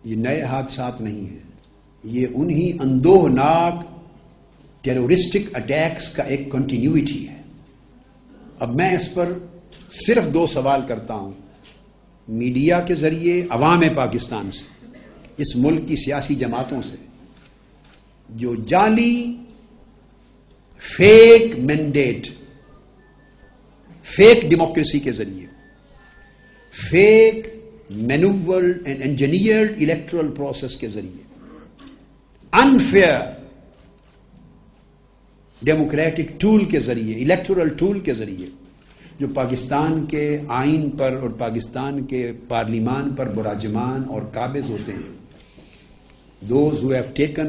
یہ نئے حادثات نہیں ہیں، یہ انہی اندوہناک ٹیرورسٹک اٹیکس کا ایک کنٹینیوٹی ہے۔ اب میں اس پر صرف 2 سوال کرتا ہوں، میڈیا کے ذریعے عوام پاکستان سے، اس ملک کی سیاسی جماعتوں سے، جو جعلی فیک مینڈیٹ، فیک ڈیموکریسی کے ذریعے، fake manoeuvred and engineered electoral process کے ذریعے، انفیئر ڈیموکریٹک ٹول کے ذریعے، الیکٹورل ٹول کے ذریعے جو پاکستان کے آئین پر اور پاکستان کے پارلیمان پر براجمان اور قابض ہوتے ہیں، those who have taken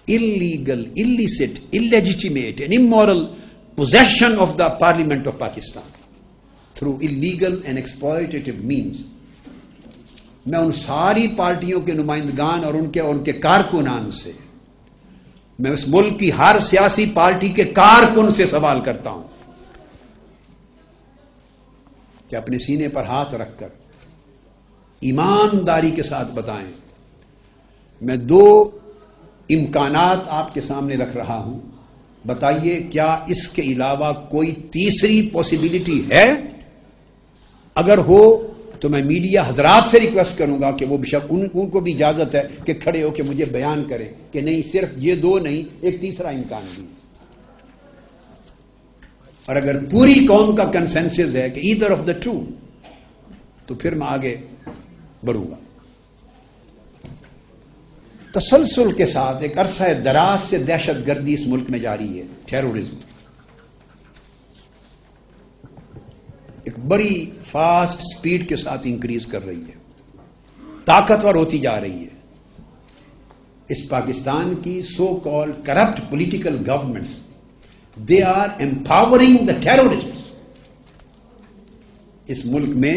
illegal, illicit, illegitimate and immoral possession of the Parliament of Pakistan through illegal and exploitative means. میں ان ساری پارٹیوں کے نمائندگان اور ان کے کارکنان سے، میں اس ملک کی ہر سیاسی پارٹی کے کارکن سے سوال کرتا ہوں کہ اپنے سینے پر ہاتھ رکھ کر ایمانداری کے ساتھ بتائیں۔ میں 2 امکانات آپ کے سامنے رکھ رہا ہوں، بتائیے کیا اس کے علاوہ کوئی تیسری پاسبلٹی ہے؟ اگر ہو تو میں میڈیا حضرات سے ریکویسٹ کروں گا کہ وہ ان کو بھی اجازت ہے کہ کھڑے ہو کے مجھے بیان کریں کہ نہیں، صرف یہ 2 نہیں، ایک تیسرا امکان بھی۔ اور اگر پوری قوم کا کنسنسس ہے کہ ایدر آف دا 2، تو پھر میں آگے بڑھوں گا۔ تسلسل کے ساتھ ایک عرصہ دراز سے دہشت گردی اس ملک میں جاری ہے، ٹیرورزم ایک بڑی فاسٹ سپیڈ کے ساتھ انکریز کر رہی ہے، طاقتور ہوتی جا رہی ہے۔ اس پاکستان کی so called corrupt political governments, they are empowering the terrorists. اس ملک میں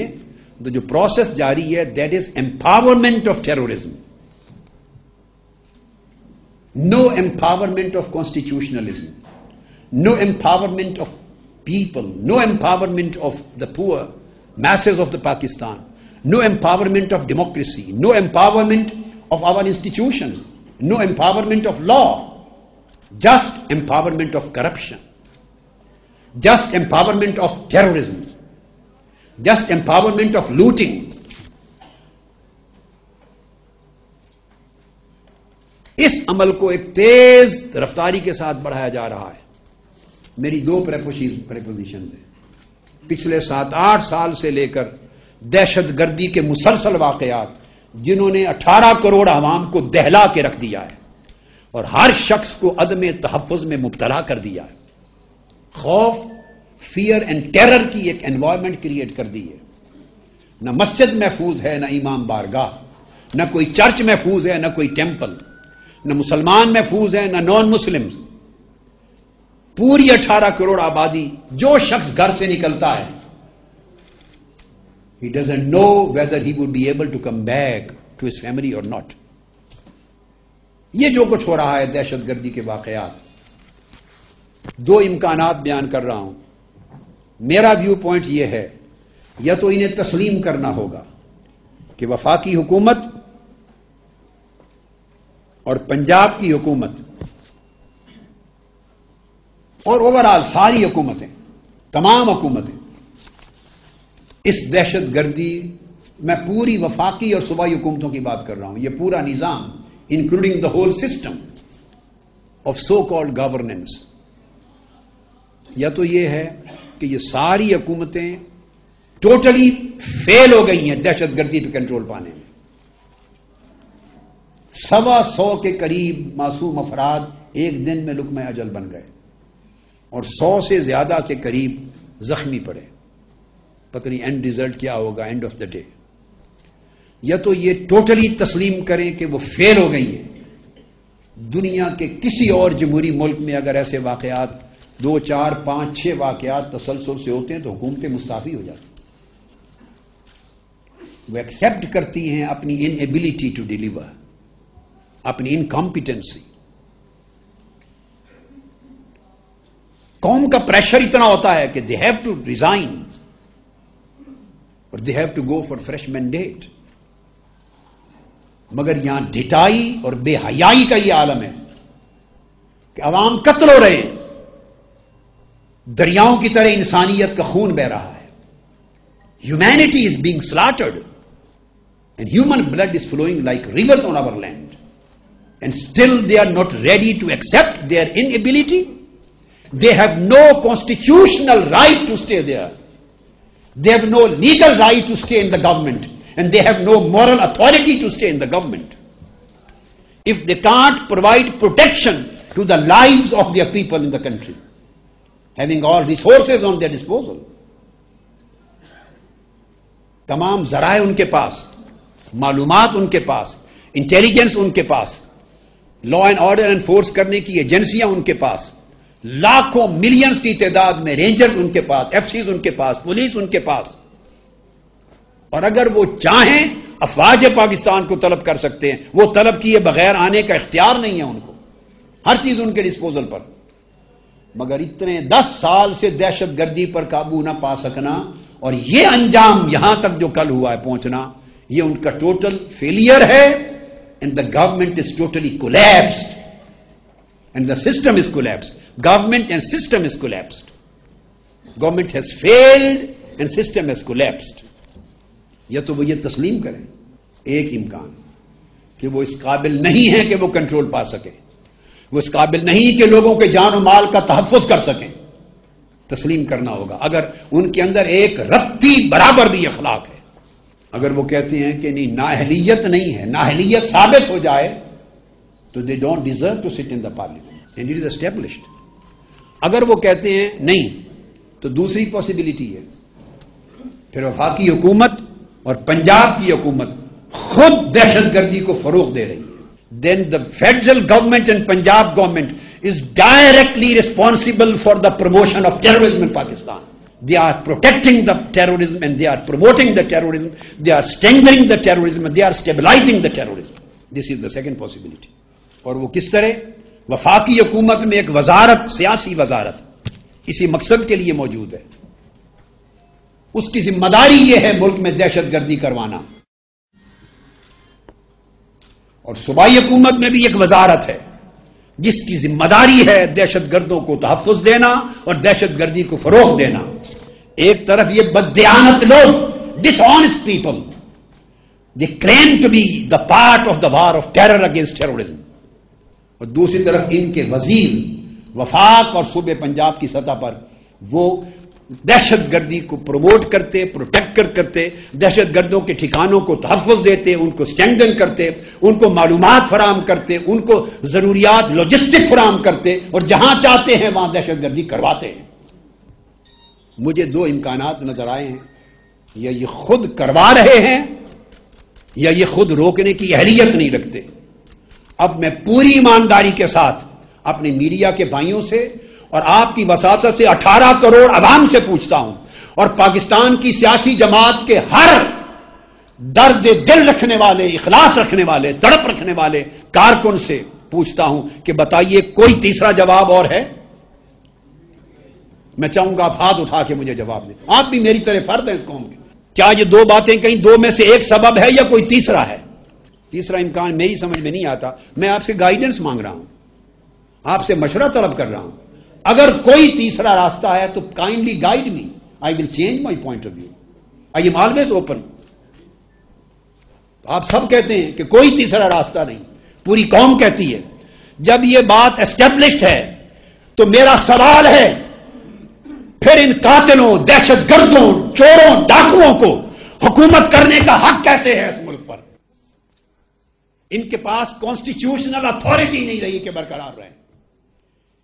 جو پروسیس جاری ہے، that is empowerment of terrorism, no empowerment of constitutionalism, no empowerment of people, no empowerment of the poor masses of the Pakistan, no empowerment of democracy, no empowerment of our institutions, no empowerment of law, just empowerment of corruption, just empowerment of terrorism, just empowerment of looting. اس عمل کو ایک تیز رفتاری کے ساتھ بڑھایا جا رہا ہے۔ میری 2 پریپوزیشنز ہیں۔ پچھلے 7-8 سال سے لے کر دہشت گردی کے مسلسل واقعات، جنہوں نے 18 کروڑ عوام کو دہلا کے رکھ دیا ہے اور ہر شخص کو عدم تحفظ میں مبتلا کر دیا ہے، خوف، فیئر اینڈ ٹیرر کی ایک انوائرمنٹ کریٹ کر دی ہے۔ نہ مسجد محفوظ ہے، نہ امام بارگاہ، نہ کوئی چرچ محفوظ ہے، نہ کوئی ٹیمپل، نہ مسلمان محفوظ ہیں، نہ نان مسلم۔ پوری 18 کروڑ آبادی، جو شخص گھر سے نکلتا ہے، he doesn't know whether he would be able to come back to his family or not. یہ جو کچھ ہو رہا ہے دہشت گردی کے واقعات، 2 امکانات بیان کر رہا ہوں۔ میرا ویو پوائنٹ یہ ہے، یا تو انہیں تسلیم کرنا ہوگا کہ وفاقی حکومت اور پنجاب کی حکومت اور اوورآل ساری حکومتیں، تمام حکومتیں، اس دہشت گردی، میں پوری وفاقی اور صوبائی حکومتوں کی بات کر رہا ہوں، یہ پورا نظام including the whole system of so called governance, یا تو یہ ہے کہ یہ ساری حکومتیں ٹوٹلی فیل ہو گئی ہیں دہشت گردی پہ کنٹرول پانے میں۔ 125 کے قریب معصوم افراد ایک دن میں لقمہ اجل بن گئے اور 100 سے زیادہ کے قریب زخمی پڑے۔ پتہ نہیں اینڈ ریزلٹ کیا ہوگا اینڈ آف دا ڈے۔ یا تو یہ ٹوٹلی تسلیم کریں کہ وہ فیل ہو گئی ہیں۔ دنیا کے کسی اور جمہوری ملک میں اگر ایسے واقعات 2, 4, 5, 6 واقعات تسلسل سے ہوتے ہیں تو حکومتیں مستعفی ہو جاتی ہیں۔ وہ ایکسیپٹ کرتی ہیں اپنی ان ایبلٹی ٹو ڈیلیور، اپنی انکمپیٹنسی۔ قوم کا پریشر اتنا ہوتا ہے کہ دے ہیو ٹو ریزائن اور they have to go for fresh mandate. مگر یہاں ڈھٹائی اور بے حیائی کا یہ عالم ہے کہ عوام قتل ہو رہے ہیں، دریاؤں کی طرح انسانیت کا خون بہ رہا ہے. Humanity is being slaughtered and human blood is flowing like rivers on our land. And still they are not ready to accept their inability. They have no constitutional right to stay there. They have no legal right to stay in the government. And they have no moral authority to stay in the government. If they can't provide protection to the lives of their people in the country, having all resources on their disposal. تمام ذرائع ان کے پاس، معلومات ان کے پاس، intelligence ان کے پاس، law and order enforce کرنے کی ایجنسیاں ان کے پاس، لاکھوں ملینز کی تعداد میں رینجرز ان کے پاس، ایف سیز ان کے پاس، پولیس ان کے پاس. اور اگر وہ چاہیں افواج پاکستان کو طلب کر سکتے ہیں، وہ طلب کیے بغیر آنے کا اختیار نہیں ہے ان کو، ہر چیز ان کے ڈسپوزل پر. مگر اتنے 10 سال سے دہشت گردی پر قابو نہ پا سکنا اور یہ انجام یہاں تک جو کل ہوا ہے پہنچنا، یہ ان کا ٹوٹل فیلئر ہے. And the government is totally collapsed. And the system is collapsed. Government and system is collapsed. Government has failed and system has collapsed. یا تو وہ یہ تسلیم کریں ایک امکان کہ وہ اس قابل نہیں ہے کہ وہ کنٹرول پا سکیں، وہ اس قابل نہیں کہ لوگوں کے جان و مال کا تحفظ کر سکیں. تسلیم کرنا ہوگا. اگر ان کے اندر ایک رتی برابر بھی اخلاق ہے، اگر وہ کہتے ہیں کہ نہیں نااہلیت نہیں ہے، نااہلیت ثابت ہو جائے تو they don't deserve to sit in the parliament and it is established. اگر وہ کہتے ہیں نہیں تو دوسری پاسبلٹی ہے، پھر وفاقی حکومت اور پنجاب کی حکومت خود دہشت گردی کو فروغ دے رہی ہے. Then the federal government and Punjab government is directly responsible for the promotion of terrorism in Pakistan. They are protecting the terrorism and they are promoting the terrorism. They are strengthening the terrorism and they are stabilizing the terrorism. This is the second possibility. اور وہ کس طرح؟ وفاقی حکومت میں ایک وزارت، سیاسی وزارت اسی مقصد کے لیے موجود ہے. اس کی ذمہ داری یہ ہے ملک میں دہشت گردی کروانا. اور صوبائی حکومت میں بھی ایک وزارت ہے جس کی ذمہ داری ہے دہشت گردوں کو تحفظ دینا اور دہشت گردی کو فروغ دینا. ایک طرف یہ بددیانت لوگ، dishonest people, they claim to be the part of the war of terror against terrorism, اور دوسری طرف ان کے وزیر وفاق اور صوبے پنجاب کی سطح پر وہ دہشت گردی کو پروموٹ کرتے، پروٹیکٹ کرتے، دہشت گردوں کے ٹھکانوں کو تحفظ دیتے، ان کو اسٹرینگتھن کرتے، ان کو معلومات فراہم کرتے، ان کو ضروریات لاجسٹک فراہم کرتے، اور جہاں چاہتے ہیں وہاں دہشت گردی کرواتے ہیں. مجھے دو امکانات نظر آئے ہیں، یا یہ خود کروا رہے ہیں یا یہ خود روکنے کی اہلیت نہیں رکھتے. اب میں پوری ایمانداری کے ساتھ اپنے میڈیا کے بھائیوں سے اور آپ کی وساطت سے 18 کروڑ عوام سے پوچھتا ہوں، اور پاکستان کی سیاسی جماعت کے ہر درد دل رکھنے والے، اخلاص رکھنے والے، تڑپ رکھنے والے کارکن سے پوچھتا ہوں کہ بتائیے کوئی تیسرا جواب اور ہے؟ میں چاہوں گا آپ ہاتھ اٹھا کے مجھے جواب دیں. آپ بھی میری طرح فرد ہیں اس قوم کے. کیا یہ دو باتیں کہیں دو میں سے ایک سبب ہے یا کوئی تیسرا ہے؟ تیسرا امکان میری سمجھ میں نہیں آتا. میں آپ سے گائیڈنس مانگ رہا ہوں، آپ سے مشورہ طلب کر رہا ہوں. اگر کوئی تیسرا راستہ ہے تو kindly guide me. I will change my point of view. I am always open. آپ سب کہتے ہیں کہ کوئی تیسرا راستہ نہیں، پوری قوم کہتی ہے. جب یہ بات اسٹیبلشڈ ہے تو میرا سوال ہے پھر ان قاتلوں، دہشت گردوں، چوروں، ڈاکوؤں کو حکومت کرنے کا حق کیسے ہے اس ملک پر؟ ان کے پاس کانسٹیٹیوشنل اتھارٹی نہیں رہی کہ برقرار رہیں،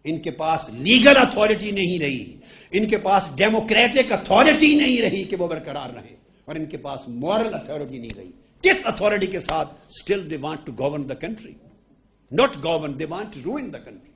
ان کے پاس لیگل اتھارٹی نہیں رہی، ان کے پاس ڈیموکریٹک اتھارٹی نہیں رہی کہ وہ برقرار رہیں، اور ان کے پاس مورل اتھارٹی نہیں رہی. کس اتھارٹی کے ساتھ؟ Still they want to govern the country, not govern, they want to ruin the country.